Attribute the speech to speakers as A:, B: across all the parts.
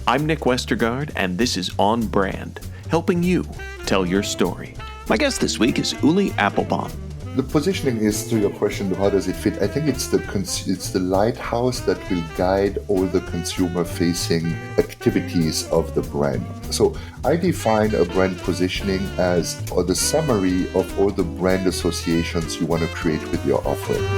A: I'm Nick Westergaard, and this is On Brand, helping you tell your story. My guest this week is Ulli Appelbaum.
B: The positioning is, to your question, how does it fit? I think it's the lighthouse that will guide all the consumer-facing activities of the brand. So I define a brand positioning as the summary of all the brand associations you want to create with your offering.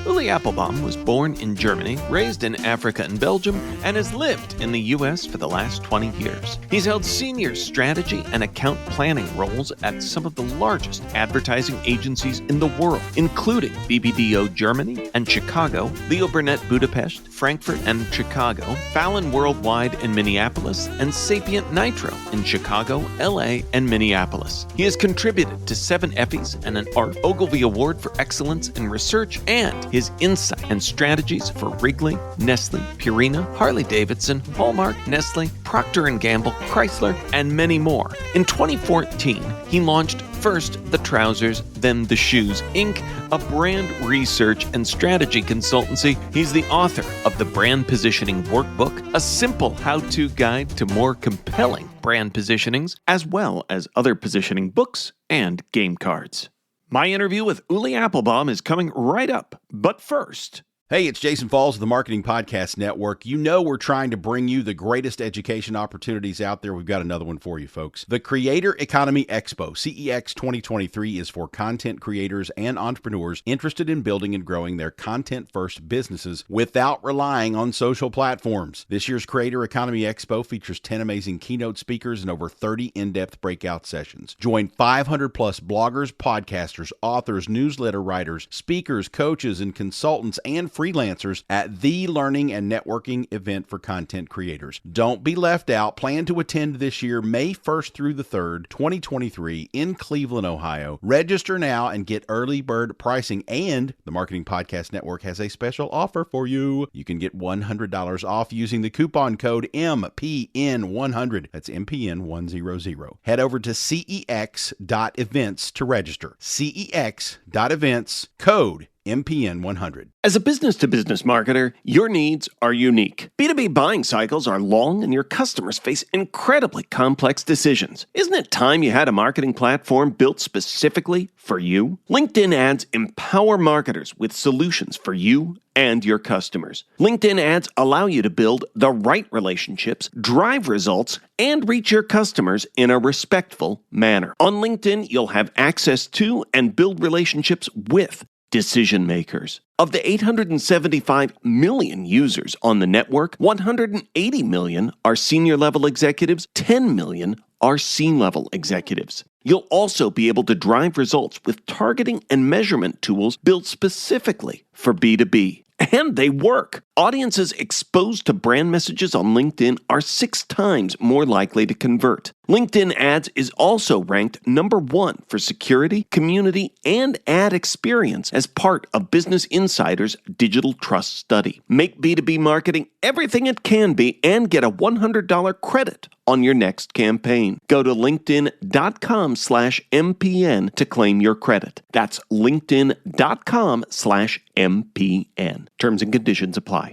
A: Ulli Appelbaum was born in Germany, raised in Africa and Belgium, and has lived in the U.S. for the last 20 years. He's held senior strategy and account planning roles at some of the largest advertising agencies in the world, including BBDO Germany and Chicago, Burnett Budapest, Frankfurt and Chicago, Fallon Worldwide in Minneapolis, and SapientNitro in Chicago, LA, and Minneapolis. He has contributed to 7 Effies and an Art Ogilvy Award for Excellence in Research, and his insight and strategies for Wrigley, Nestle Purina, Harley Davidson, Hallmark, Nestle, Procter Gamble, Chrysler, and many more. In 2014, he launched first the Trousers, then the Shoes, Inc., a brand research and strategy consultancy. He's the author of the Brand Positioning Workbook, a simple how-to guide to more compelling brand positionings, as well as other positioning books and game cards. My interview with Ulli Appelbaum is coming right up, but first...
C: Hey, it's Jason Falls of the Marketing Podcast Network. You know we're trying to bring you the greatest education opportunities out there. We've got another one for you, folks. The Creator Economy Expo, CEX 2023, is for content creators and entrepreneurs interested in building and growing their content-first businesses without relying on social platforms. This year's Creator Economy Expo features 10 amazing keynote speakers and over 30 in-depth breakout sessions. Join 500-plus bloggers, podcasters, authors, newsletter writers, speakers, coaches, and consultants, and freelancers at the learning and networking event for content creators. Don't be left out. Plan to attend this year, May 1st through the 3rd, 2023 in Cleveland, Ohio. Register now and get early bird pricing. And the Marketing Podcast Network has a special offer for you. You can get $100 off using the coupon code MPN100. That's MPN100. Head over to cex.events to register. cex.events, code MPN 100.
A: As a business-to-business marketer, your needs are unique. B2B buying cycles are long, and your customers face incredibly complex decisions. Isn't it time you had a marketing platform built specifically for you? LinkedIn ads empower marketers with solutions for you and your customers. LinkedIn ads allow you to build the right relationships, drive results, and reach your customers in a respectful manner. On LinkedIn, you'll have access to and build relationships with decision makers. Of the 875 million users on the network, 180 million are senior level executives, 10 million are C-level executives. You'll also be able to drive results with targeting and measurement tools built specifically for B2B. And they work. Audiences exposed to brand messages on LinkedIn are 6 times more likely to convert. LinkedIn Ads is also ranked number 1 for security, community, and ad experience as part of Business Insider's Digital Trust Study. Make B2B marketing everything it can be and get a $100 credit on your next campaign. Go to linkedin.com/MPN to claim your credit. That's linkedin.com/MPN. Terms and conditions apply.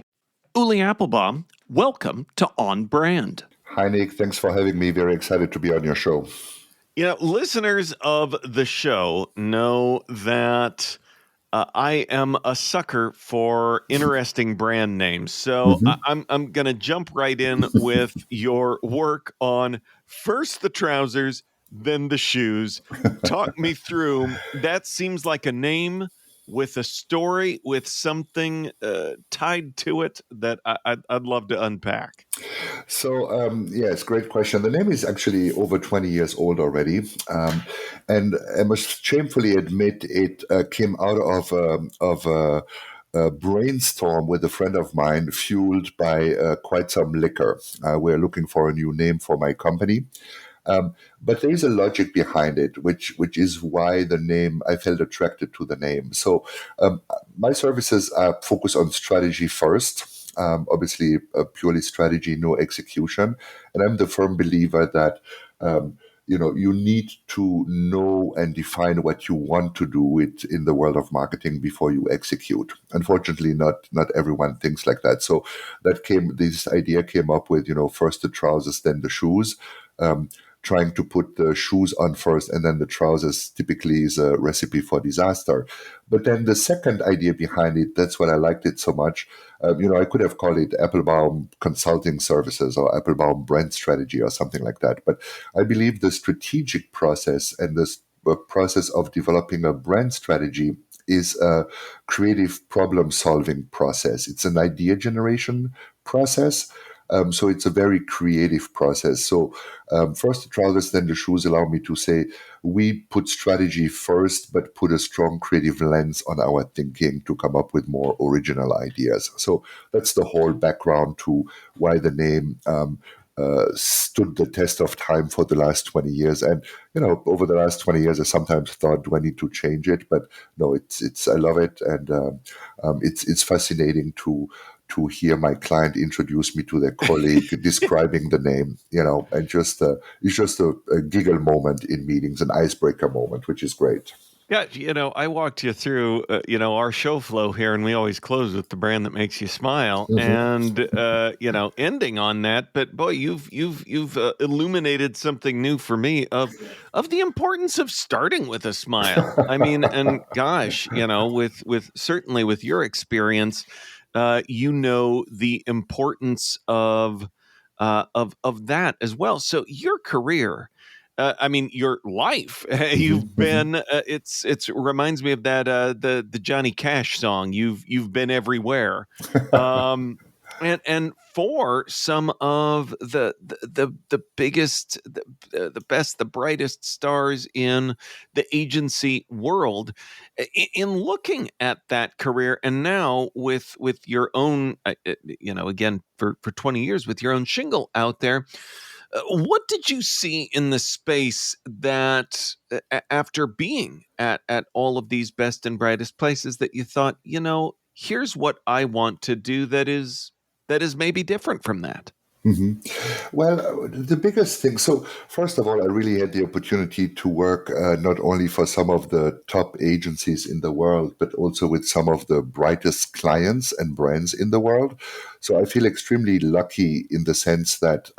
A: Ulli Appelbaum, welcome to On Brand.
B: Hi, Nick. Thanks for having me. Very excited to be on your show.
A: You know, listeners of the show know that I am a sucker for interesting brand names. So I'm going to jump right in with your work on first the trousers, then the shoes. Talk me through. That seems like a name with a story, with something tied to it that I'd love to unpack.
B: So, yes, great question. The name is actually over 20 years old already. And I must shamefully admit it came out of a brainstorm with a friend of mine, fueled by quite some liquor. We're looking for a new name for my company. But there is a logic behind it, which is why the name, I felt attracted to the name. So my services are focused on strategy first, obviously purely strategy, no execution. And I'm the firm believer that you need to know and define what you want to do in the world of marketing before you execute. Unfortunately, not everyone thinks like that. So this idea came up with, first the trousers, then the shoes. Trying to put the shoes on first and then the trousers typically is a recipe for disaster. But then the second idea behind it, that's what I liked it so much. I could have called it Appelbaum Consulting Services or Appelbaum Brand Strategy or something like that. But I believe the strategic process and the process of developing a brand strategy is a creative problem-solving process. It's an idea generation process. So it's a very creative process. So first the trousers, then the shoes allow me to say we put strategy first, but put a strong creative lens on our thinking to come up with more original ideas. So that's the whole background to why the name stood the test of time for the last 20 years. And, over the last 20 years, I sometimes thought, do I need to change it? But no, it's I love it. And it's fascinating to hear my client introduce me to their colleague describing the name, and it's just a giggle moment in meetings, an icebreaker moment, which is great.
A: Yeah, I walked you through, our show flow here, and we always close with the brand that makes you smile, and ending on that. But boy, you've illuminated something new for me of the importance of starting with a smile. I mean, and gosh, with certainly with your experience, the importance of that as well. So your career. Your life. You've been. It reminds me of that the Johnny Cash song. You've been everywhere, and for some of the biggest, the best, the brightest stars in the agency world. In looking at that career, and now with your own, again for 20 years with your own shingle out there. What did you see in the space that, after being at all of these best and brightest places, that you thought, here's what I want to do that is maybe different from that?
B: Well, the biggest thing, so first of all, I really had the opportunity to work not only for some of the top agencies in the world, but also with some of the brightest clients and brands in the world. So I feel extremely lucky in the sense that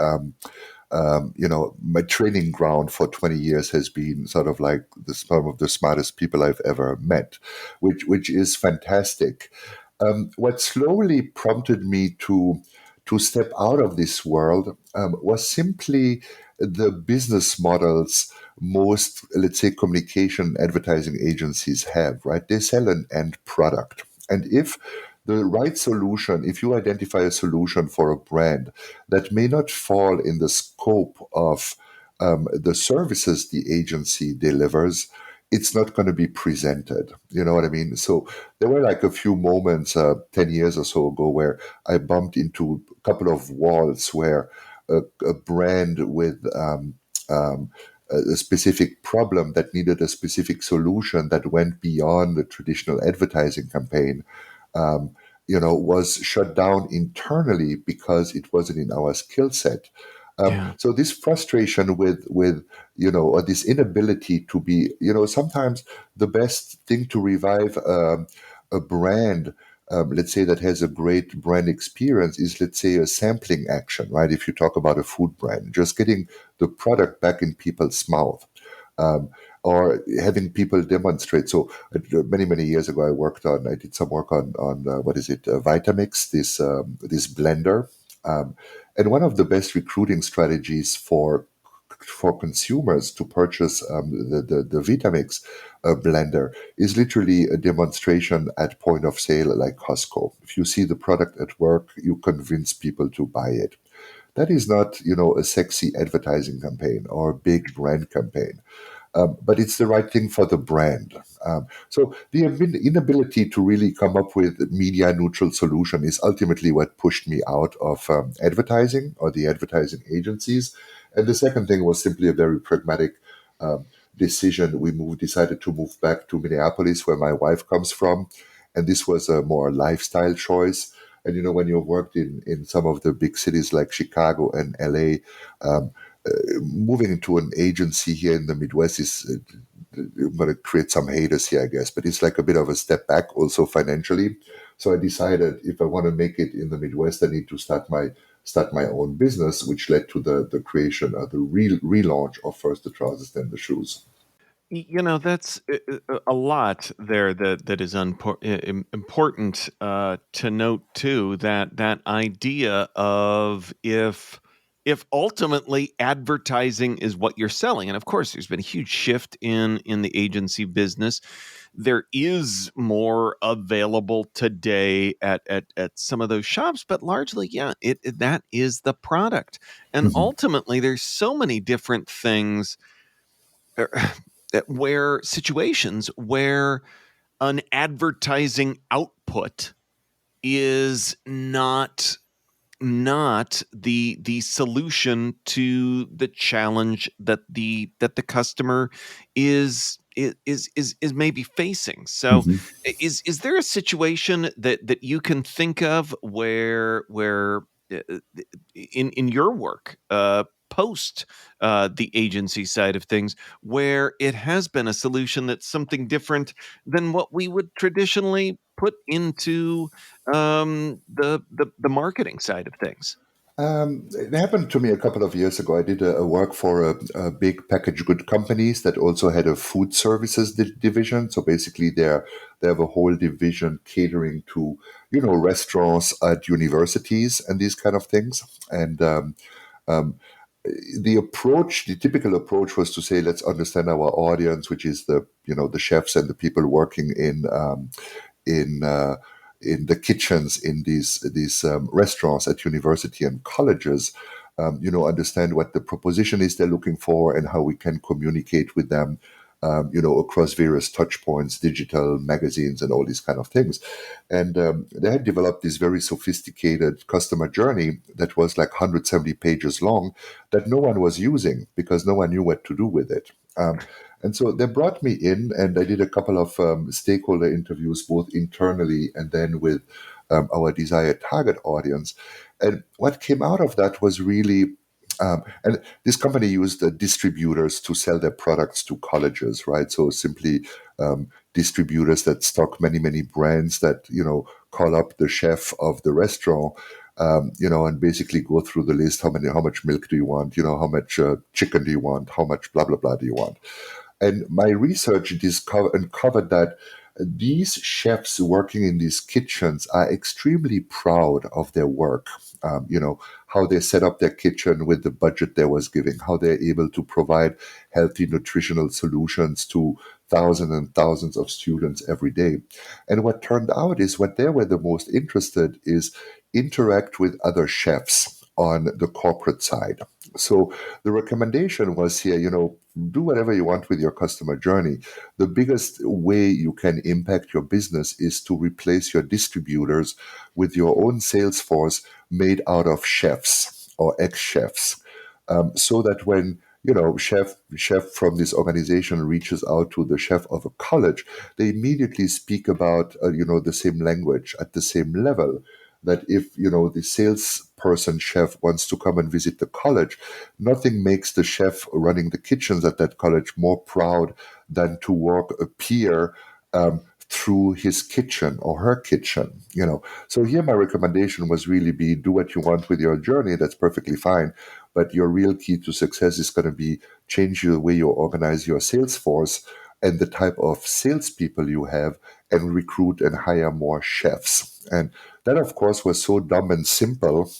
B: my training ground for 20 years has been sort of like some of the smartest people I've ever met, which is fantastic. What slowly prompted me to step out of this world was simply the business models most, let's say, communication advertising agencies have, right? They sell an end product. And if the right solution, if you identify a solution for a brand that may not fall in the scope of the services the agency delivers, it's not going to be presented. You know what I mean? So there were like a few moments 10 years or so ago where I bumped into a couple of walls where a brand with a specific problem that needed a specific solution that went beyond the traditional advertising campaign was shut down internally because it wasn't in our skill set. So this frustration with or this inability to be, sometimes the best thing to revive a brand, let's say that has a great brand experience, is, let's say, a sampling action, right? If you talk about a food brand, just getting the product back in people's mouth. Or having people demonstrate. So many, many years ago, I did some work on Vitamix, this blender. And one of the best recruiting strategies for consumers to purchase the Vitamix blender is literally a demonstration at point of sale like Costco. If you see the product at work, you convince people to buy it. That is not, a sexy advertising campaign or a big brand campaign. But it's the right thing for the brand. So the inability to really come up with a media neutral solution is ultimately what pushed me out of advertising or the advertising agencies. And the second thing was simply a very pragmatic decision. We decided to move back to Minneapolis, where my wife comes from. And this was a more lifestyle choice. And, when you've worked in some of the big cities like Chicago and LA, moving into an agency here in the Midwest is going to create some haters here, I guess, but it's like a bit of a step back also financially. So I decided if I want to make it in the Midwest, I need to start my own business, which led to the creation of the relaunch of first the trousers, then the shoes.
A: That's a lot there that is important to note too. That idea of if ultimately advertising is what you're selling, and of course, there's been a huge shift in the agency business. There is more available today at some of those shops, but largely, yeah, that is the product, and ultimately, there's so many different things where situations where an advertising output is not the solution to the challenge that the customer is maybe facing. So is there a situation that you can think of where in your work post the agency side of things, where it has been a solution that's something different than what we would traditionally put into the marketing side of things?
B: It happened to me a couple of years ago. I did a work for a big packaged good companies that also had a food services division. So basically, they have a whole division catering to restaurants at universities and these kind of things. And um, the typical approach was to say, let's understand our audience, which is the chefs and the people working in in the kitchens in these restaurants at university and colleges. Understand what the proposition is they're looking for and how we can communicate with them. Across various touch points, digital magazines, and all these kind of things. And they had developed this very sophisticated customer journey that was like 170 pages long that no one was using because no one knew what to do with it. And so they brought me in, and I did a couple of stakeholder interviews, both internally and then with our desired target audience. And what came out of that was really and this company used distributors to sell their products to colleges, right? So simply distributors that stock many, many brands that, call up the chef of the restaurant, and basically go through the list. How much milk do you want? How much chicken do you want? How much blah, blah, blah do you want? And my research uncovered that these chefs working in these kitchens are extremely proud of their work. How they set up their kitchen with the budget they was giving, how they're able to provide healthy nutritional solutions to thousands and thousands of students every day. And what turned out is what they were the most interested is interact with other chefs on the corporate side. So the recommendation was here, do whatever you want with your customer journey. The biggest way you can impact your business is to replace your distributors with your own sales force made out of chefs or ex-chefs. So that when chef from this organization reaches out to the chef of a college, they immediately speak about the same language at the same level. That if the salesperson chef wants to come and visit the college, nothing makes the chef running the kitchens at that college more proud than to walk a peer through his kitchen or her kitchen. So here my recommendation was really do what you want with your journey. That's perfectly fine. But your real key to success is going to be change the way you organize your sales force and the type of salespeople you have, and recruit and hire more chefs. And that, of course, was so dumb and simple,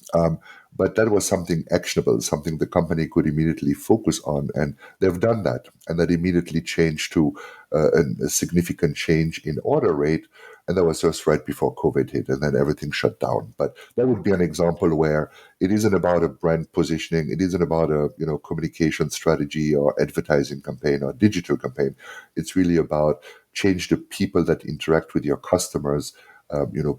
B: but that was something actionable, something the company could immediately focus on. And they've done that. And that immediately changed to a significant change in order rate. And that was just right before COVID hit, and then everything shut down. But that would be an example where it isn't about a brand positioning, it isn't about a communication strategy or advertising campaign or digital campaign. It's really about change the people that interact with your customers,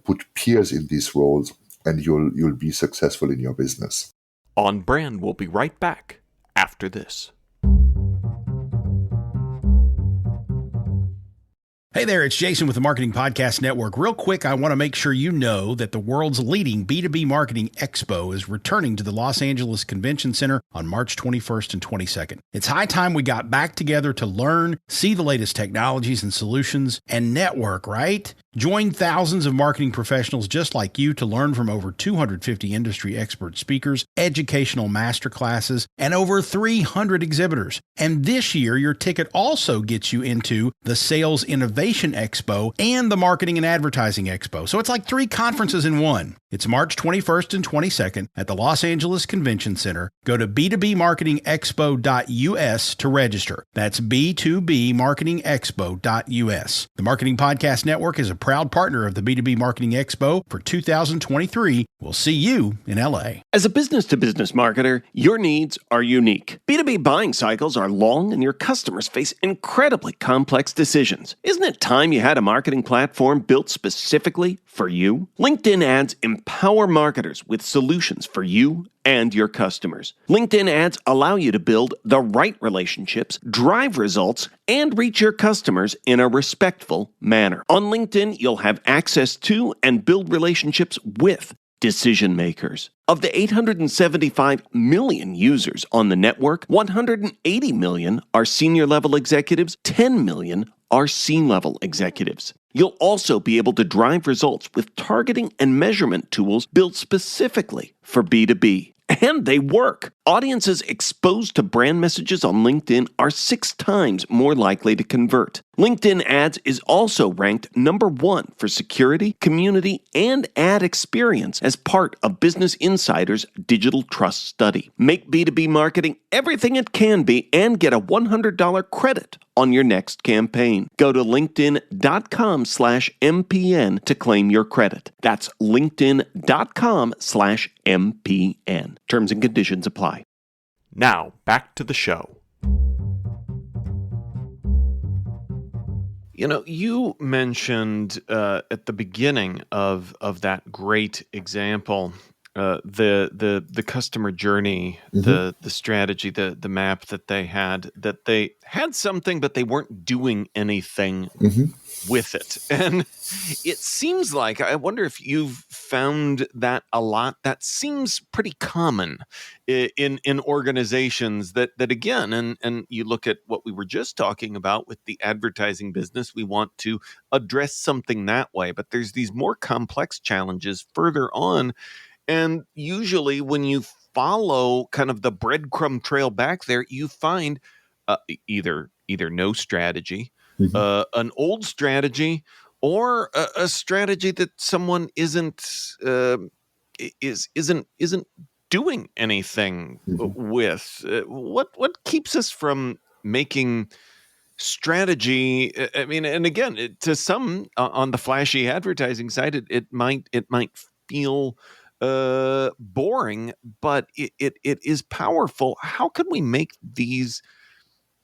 B: put peers in these roles, and you'll be successful in your business.
A: On Brand, we'll be right back after this.
C: Hey there, it's Jason with the Marketing Podcast Network. Real quick, I want to make sure you know that the world's leading B2B Marketing Expo is returning to the Los Angeles Convention Center on March 21st and 22nd. It's high time we got back together to learn, see the latest technologies and solutions, and network, right? Join thousands of marketing professionals just like you to learn from over 250 industry expert speakers, educational masterclasses, and over 300 exhibitors. And this year, your ticket also gets you into the Sales Innovation Expo and the Marketing and Advertising Expo. So it's like 3 conferences in one. It's March 21st and 22nd at the Los Angeles Convention Center. Go to b2bmarketingexpo.us to register. That's b2bmarketingexpo.us. The Marketing Podcast Network is a proud partner of the B2B Marketing Expo for 2023. We'll see you in LA.
A: As a business-to-business marketer, your needs are unique. B2B buying cycles are long and your customers face incredibly complex decisions. Isn't it time you had a marketing platform built specifically for you? LinkedIn ads empower marketers with solutions for you and your customers. LinkedIn ads allow you to build the right relationships, drive results, and reach your customers in a respectful manner. On LinkedIn, you'll have access to and build relationships with decision makers. Of the 875 million users on the network, 180 million are senior level executives, 10 million are C-level executives. You'll also be able to drive results with targeting and measurement tools built specifically for B2B. And they work. Audiences exposed to brand messages on LinkedIn are 6 times more likely to convert. LinkedIn ads is also ranked number 1 for security, community, and ad experience as part of Business Insider's Digital Trust Study. Make B2B marketing everything it can be and get a $100 credit on your next campaign. Go to linkedin.com/MPN to claim your credit. That's linkedin.com/MPN. Terms and conditions apply.
D: Now, back to the show. You know, you mentioned at the beginning of that great example, the customer journey, the strategy, the map that they had something, but they weren't doing anything with it. And it seems like, I wonder if you've found that a lot. That seems pretty common in organizations that again, and you look at what we were just talking about with the advertising business, we want to address something that way, but there's these more complex challenges further on. And usually when you follow kind of the breadcrumb trail back there, you find either no strategy, an old strategy, or a strategy that someone isn't doing anything with. What keeps us from making strategy? I mean, and again, to some on the flashy advertising side, it might feel boring, but it is powerful. How can we make these?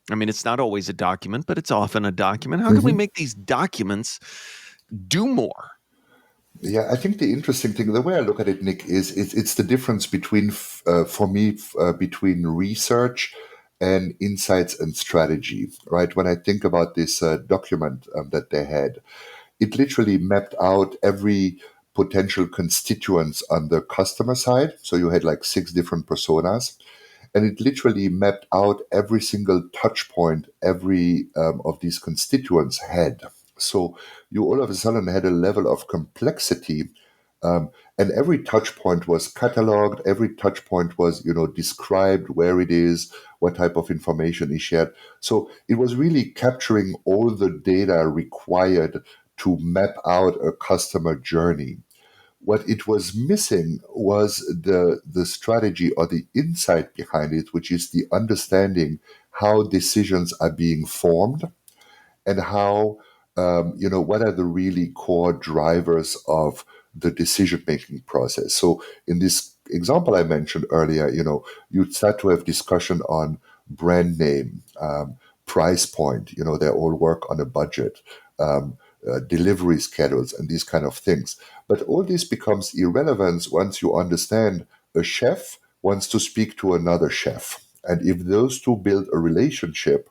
D: I mean, it's not always a document, but it's often a document. How can we make these documents do more?
B: Yeah, I think the interesting thing, the way I look at it, Nick, is it's the difference between, for me, between research and insights and strategy, right? When I think about this document that they had, it literally mapped out every potential constituents on the customer side. So you had like 6 different personas. And it literally mapped out every single touch point every of these constituents had. So you all of a sudden had a level of complexity, and every touch point was cataloged. Every touch point was, described where it is, what type of information is shared. So it was really capturing all the data required to map out a customer journey. What it was missing was the strategy or the insight behind it, which is the understanding how decisions are being formed and how, what are the really core drivers of the decision-making process. So in this example I mentioned earlier, you'd start to have discussion on brand name, price point, they all work on a budget, delivery schedules and these kind of things. But all this becomes irrelevant once you understand a chef wants to speak to another chef. And if those two build a relationship,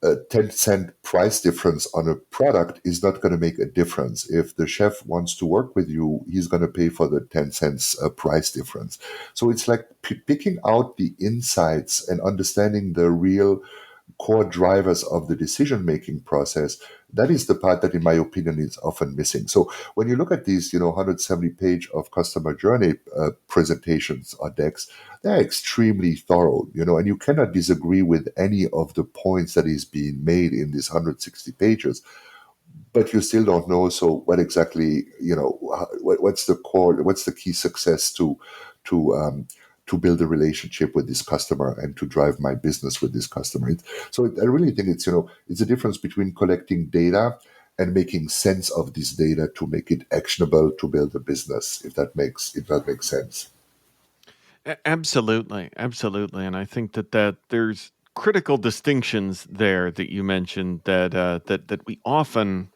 B: a 10-cent price difference on a product is not going to make a difference. If the chef wants to work with you, he's going to pay for the 10 cents price difference. So it's like picking out the insights and understanding the real core drivers of the decision-making process. That is the part that, in my opinion, is often missing. So when you look at these, 170-page of customer journey presentations or decks, they're extremely thorough, and you cannot disagree with any of the points that is being made in these 160 pages. But you still don't know. So what exactly, what's the core, what's the key success to build a relationship with this customer and to drive my business with this customer. I really think it's a difference between collecting data and making sense of this data to make it actionable to build a business, if that makes sense.
D: Absolutely, absolutely, and I think that there's critical distinctions there that you mentioned that we often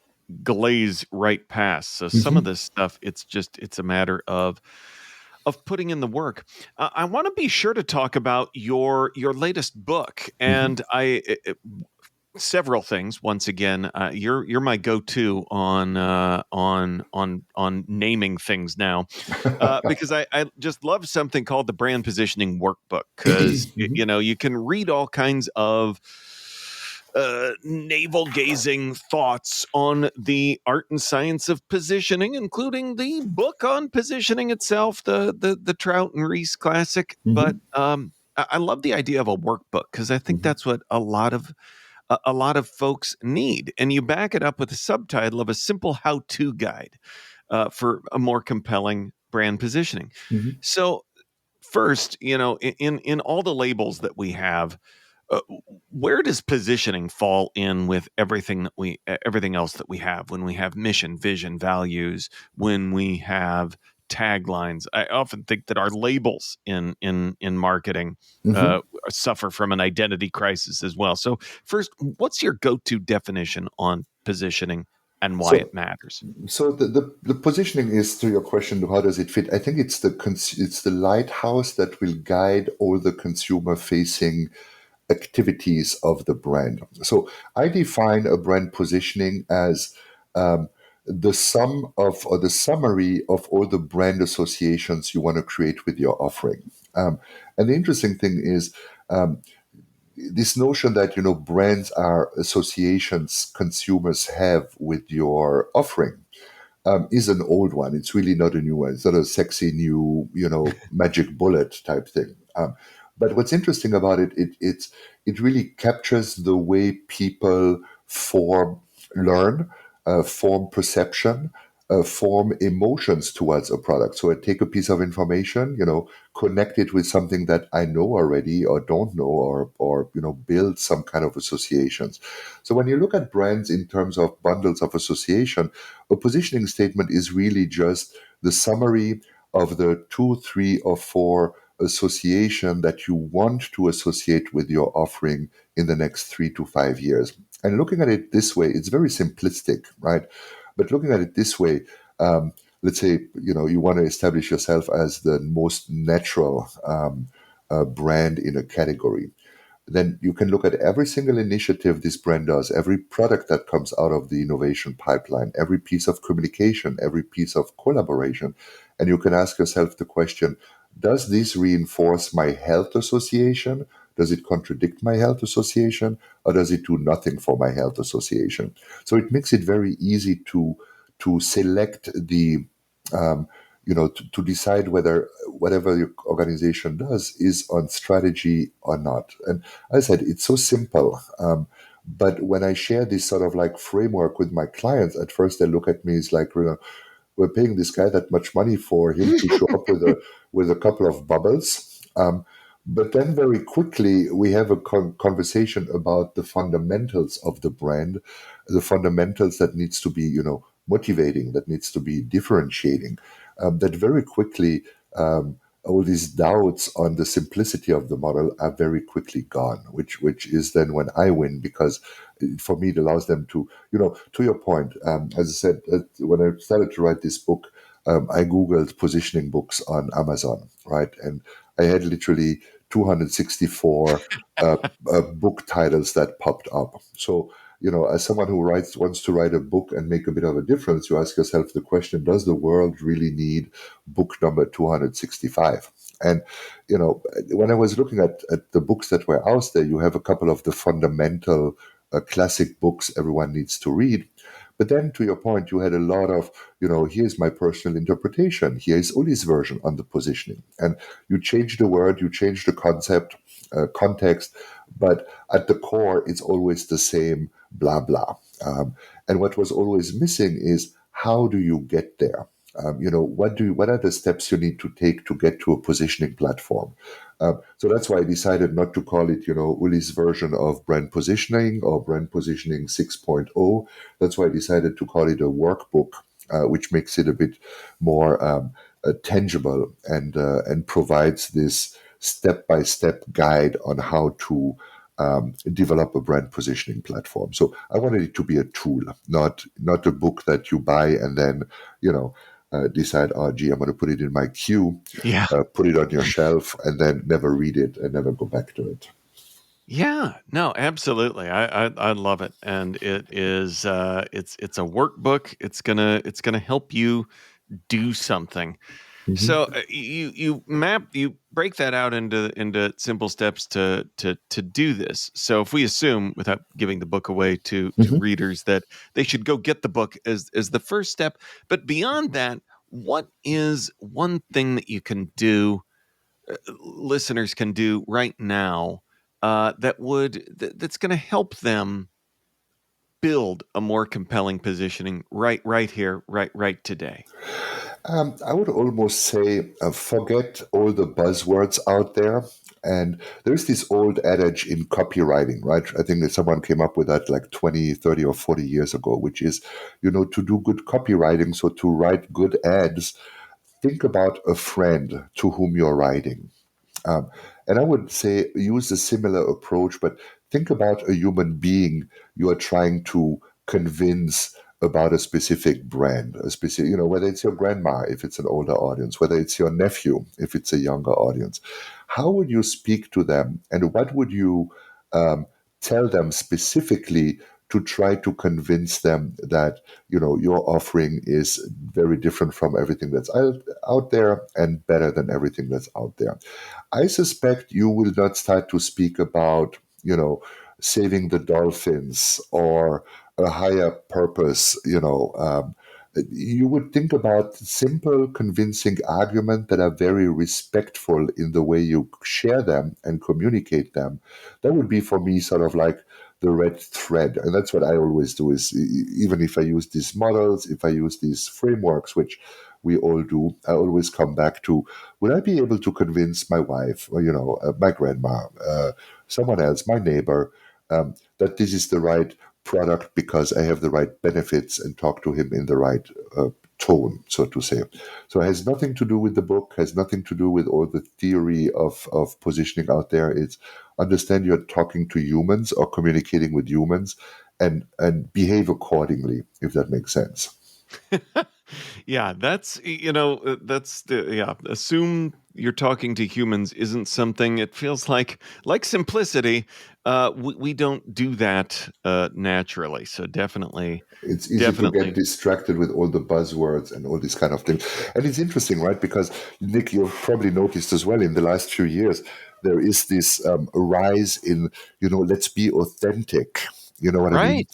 D: glaze right past. So some of
B: Mm-hmm.
D: this stuff, it's a matter of putting in the work. I want to be sure to talk about your latest book,
B: Mm-hmm.
D: and several things. Once again, you're my go-to on naming things now, because I just love something called the Brand Positioning Workbook, because
B: Mm-hmm.
D: you can read all kinds of navel gazing thoughts on the art and science of positioning, including the book on positioning itself, the Trout and Reese classic. But
B: Mm-hmm.
D: I love the idea of a workbook, because I think
B: Mm-hmm.
D: that's what a lot of folks need, and you back it up with a subtitle of a simple how-to guide for a more compelling brand positioning.
B: Mm-hmm.
D: So first, in all the labels that we have, uh, where does positioning fall in with everything else that we have? When we have mission, vision, values, when we have taglines, I often think that our labels in marketing
B: Mm-hmm.
D: suffer from an identity crisis as well. So first, what's your go-to definition on positioning and why
B: So
D: it matters?
B: So the positioning is, to your question, how does it fit? I think it's it's the lighthouse that will guide all the consumer facing activities of the brand. So I define a brand positioning as um, the sum of, or the summary of all the brand associations you want to create with your offering. And the interesting thing is, um, this notion that brands are associations consumers have with your offering is an old one. It's really not a new one. It's not a sexy new, magic bullet type thing. But what's interesting about it really captures the way people learn, form perception, form emotions towards a product. So I take a piece of information, connect it with something that I know already or don't know, or build some kind of associations. So when you look at brands in terms of bundles of association, a positioning statement is really just the summary of the 2, 3, or 4 association that you want to associate with your offering in the next 3 to 5 years. And looking at it this way, it's very simplistic, right? But looking at it this way, let's say you want to establish yourself as the most natural brand in a category, then you can look at every single initiative this brand does, every product that comes out of the innovation pipeline, every piece of communication, every piece of collaboration, and you can ask yourself the question, does this reinforce my health association? Does it contradict my health association? Or does it do nothing for my health association? So it makes it very easy to select the to decide whether whatever your organization does is on strategy or not. And as I said, it's so simple. But when I share this sort of like framework with my clients, at first they look at me as like, we're paying this guy that much money for him to show up with a couple of bubbles. But then very quickly we have a conversation about the fundamentals of the brand, the fundamentals that needs to be, motivating, that needs to be differentiating. That very quickly all these doubts on the simplicity of the model are very quickly gone, which is then when I win, because for me it allows them to, to your point, as I said, when I started to write this book, I Googled positioning books on Amazon, right? And I had literally 264 book titles that popped up. So, as someone who wants to write a book and make a bit of a difference, you ask yourself the question, does the world really need book number 265? And, when I was looking at the books that were out there, you have a couple of the fundamental classic books everyone needs to read. But then, to your point, you had a lot of, here's my personal interpretation. Here is Ulli's version on the positioning. And you change the word, you change the concept, context, but at the core, it's always the same blah, blah. And what was always missing is, how do you get there? What are the steps you need to take to get to a positioning platform? So that's why I decided not to call it, Ulli's version of brand positioning or brand positioning 6.0. That's why I decided to call it a workbook, which makes it a bit more tangible and provides this step-by-step guide on how to develop a brand positioning platform. So I wanted it to be a tool, not a book that you buy and then, decide, oh, gee, I'm going to put it in my queue, put it on your shelf, and then never read it and never go back to it.
D: Yeah, no, absolutely. I love it, and it is it's a workbook. It's gonna help you do something.
B: Mm-hmm.
D: So you break that out into simple steps to do this. So if we assume, without giving the book away to readers, that they should go get the book as the first step, but beyond that, what is one thing that you can do, listeners can do right now, that's going to help them build a more compelling positioning right here, right today?
B: I would almost say forget all the buzzwords out there. And there's this old adage in copywriting, right? I think that someone came up with that like 20, 30 or 40 years ago, which is, to do good copywriting, so to write good ads, think about a friend to whom you're writing. And I would say use a similar approach, but think about a human being you are trying to convince about a specific brand, whether it's your grandma, if it's an older audience, whether it's your nephew, if it's a younger audience. How would you speak to them, and what would you tell them specifically to try to convince them that, your offering is very different from everything that's out there and better than everything that's out there? I suspect you will not start to speak about, saving the dolphins or a higher purpose. You would think about simple, convincing arguments that are very respectful in the way you share them and communicate them. That would be for me sort of like the red thread. And that's what I always do is, even if I use these models, if I use these frameworks, which we all do, I always come back to, would I be able to convince my wife or, my grandma, someone else, my neighbor, that this is the right product because I have the right benefits and talk to him in the right tone, so to say. So it has nothing to do with the book, has nothing to do with all the theory of positioning out there. It's understand you're talking to humans or communicating with humans and behave accordingly, if that makes sense.
D: Yeah, that's assume you're talking to humans isn't something. It feels like simplicity. We don't do that naturally. So definitely,
B: it's easy to get distracted with all the buzzwords and all these kind of things. And it's interesting, right? Because Nick, you've probably noticed as well in the last few years, there is this rise in, let's be authentic. You know what I mean?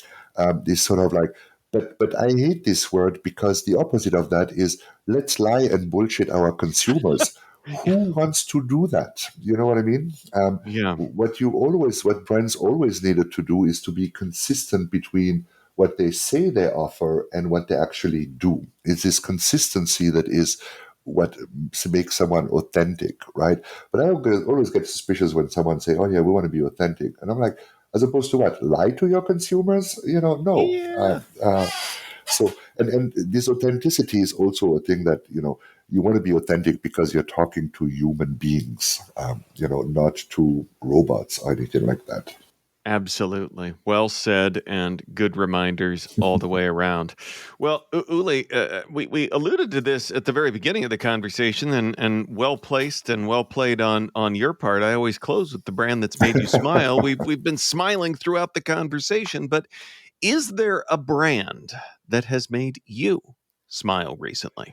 B: This sort of like, but I hate this word because the opposite of that is let's lie and bullshit our consumers. Who wants to do that? You know what I mean? What brands always needed to do is to be consistent between what they say they offer and what they actually do. It's this consistency that is what makes someone authentic, right? But I always get suspicious when someone say, "Oh yeah, we want to be authentic," and I'm like, as opposed to what? Lie to your consumers? No.
D: Yeah.
B: So, and this authenticity is also a thing that, you want to be authentic because you're talking to human beings, not to robots or anything like that.
D: Absolutely. Well said, and good reminders all the way around. Well, Ulli, we alluded to this at the very beginning of the conversation, and well placed and well played on your part. I always close with the brand that's made you smile. We've been smiling throughout the conversation, but is there a brand that has made you smile recently?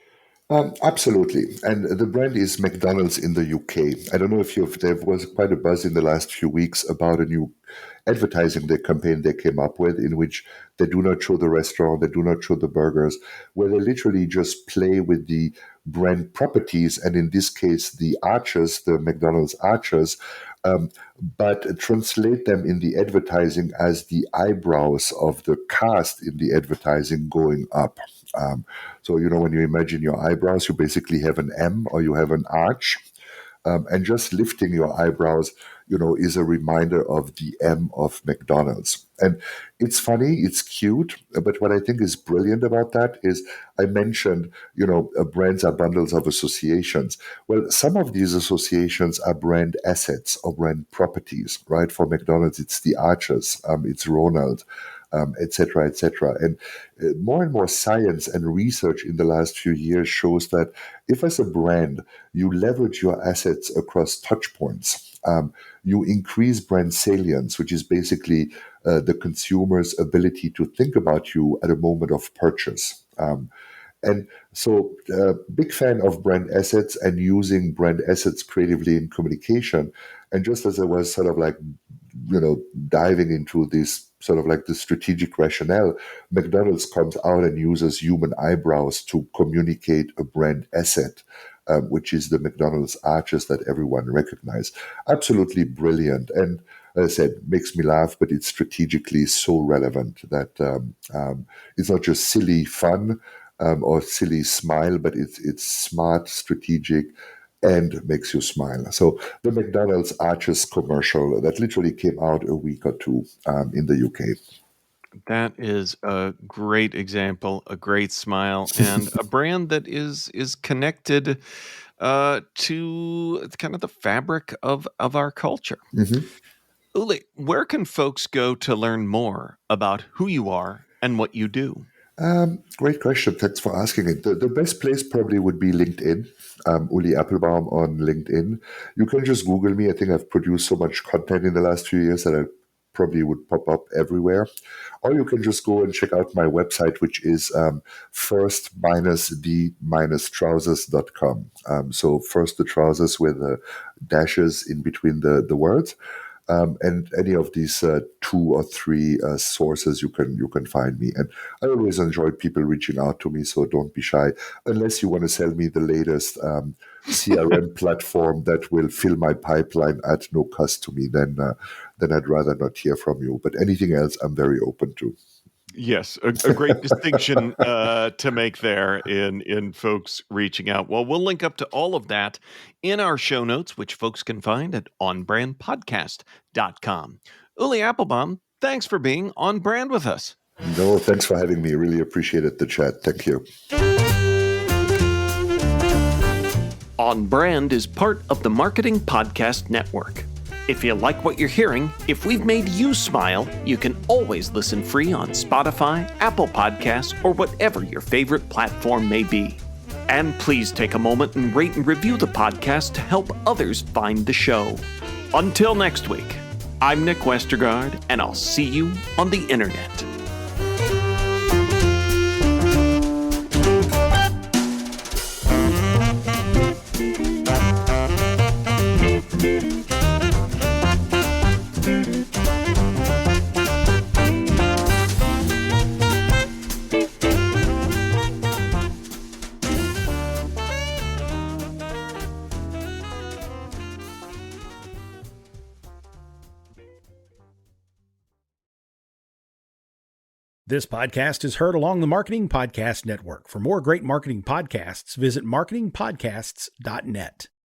B: Absolutely. And the brand is McDonald's in the UK. I don't know if there was quite a buzz in the last few weeks about a new advertising campaign they came up with, in which they do not show the restaurant, they do not show the burgers, where they literally just play with the brand properties, and in this case, the arches, the McDonald's arches, but translate them in the advertising as the eyebrows of the cast in the advertising going up. So, when you imagine your eyebrows, you basically have an M or you have an arch. And just lifting your eyebrows, is a reminder of the M of McDonald's. And it's funny, it's cute, but what I think is brilliant about that is I mentioned, brands are bundles of associations. Well, some of these associations are brand assets or brand properties, right? For McDonald's, it's the arches, it's Ronald, et cetera, et cetera. And more and more science and research in the last few years shows that if as a brand you leverage your assets across touch points, you increase brand salience, which is basically the consumer's ability to think about you at a moment of purchase. And so, big fan of brand assets and using brand assets creatively in communication. And just as I was sort of like, diving into this sort of like the strategic rationale, McDonald's comes out and uses human eyebrows to communicate a brand asset, which is the McDonald's arches that everyone recognizes. Absolutely brilliant. And as I said, makes me laugh, but it's strategically so relevant that it's not just silly fun or silly smile, but it's smart, strategic, and makes you smile. So the McDonald's Arches commercial that literally came out a week or two in the UK.
D: That is a great example, a great smile, and a brand that is connected to kind of the fabric of our culture.
B: Mm-hmm.
D: Ulli, where can folks go to learn more about who you are and what you do?
B: Great question. Thanks for asking it. The best place probably would be LinkedIn. Ulli Appelbaum on LinkedIn. You can just Google me. I think I've produced so much content in the last few years that I probably would pop up everywhere. Or you can just go and check out my website, which is first-the-trousers.com. So first the trousers with dashes in between the words. And any of these 2 or 3 sources you can find me. And I always enjoy people reaching out to me, so don't be shy. Unless you want to sell me the latest CRM platform that will fill my pipeline at no cost to me, then I'd rather not hear from you. But anything else, I'm very open to.
D: Yes, a great distinction to make there in folks reaching out. Well, we'll link up to all of that in our show notes, which folks can find at onbrandpodcast.com. Ulli Appelbaum, thanks for being on brand with us.
B: No, thanks for having me. Really appreciated the chat. Thank you.
A: On Brand is part of the Marketing Podcast Network. If you like what you're hearing, if we've made you smile, you can always listen free on Spotify, Apple Podcasts, or whatever your favorite platform may be. And please take a moment and rate and review the podcast to help others find the show. Until next week, I'm Nick Westergaard, and I'll see you on the internet.
E: This podcast is heard along the Marketing Podcast Network. For more great marketing podcasts, visit marketingpodcasts.net.